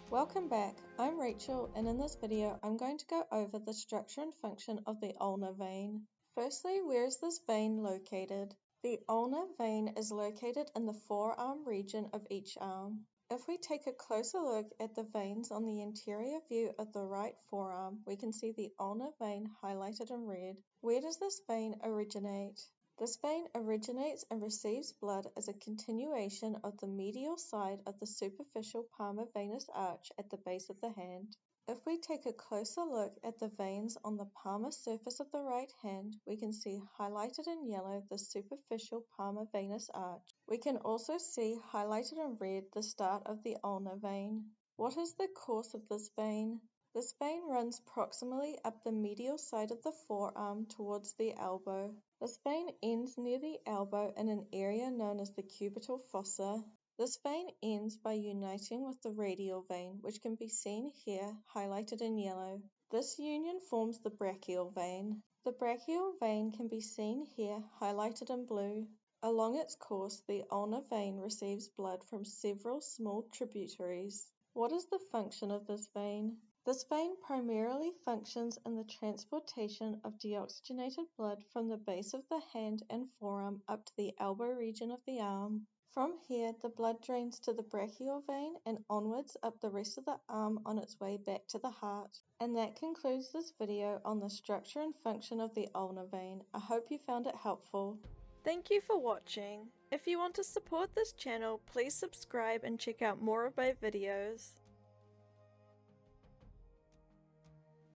Welcome back, I'm Rachel, and in this video I'm going to go over the structure and function of the ulnar vein. Firstly, where is this vein located? The ulnar vein is located in the forearm region of each arm. If we take a closer look at the veins on the anterior view of the right forearm, we can see the ulnar vein highlighted in red. Where does this vein originate? This vein originates and receives blood as a continuation of the medial side of the superficial palmar venous arch at the base of the hand. If we take a closer look at the veins on the palmar surface of the right hand, we can see highlighted in yellow the superficial palmar venous arch. We can also see highlighted in red the start of the ulnar vein. What is the course of this vein? This vein runs proximally up the medial side of the forearm towards the elbow. This vein ends near the elbow in an area known as the cubital fossa. This vein ends by uniting with the radial vein, which can be seen here highlighted in yellow. This union forms the brachial vein. The brachial vein can be seen here highlighted in blue. Along its course, the ulnar vein receives blood from several small tributaries. What is the function of this vein? This vein primarily functions in the transportation of deoxygenated blood from the base of the hand and forearm up to the elbow region of the arm. From here, the blood drains to the brachial vein and onwards up the rest of the arm on its way back to the heart. And that concludes this video on the structure and function of the ulnar vein. I hope you found it helpful. Thank you for watching. If you want to support this channel, please subscribe and check out more of my videos.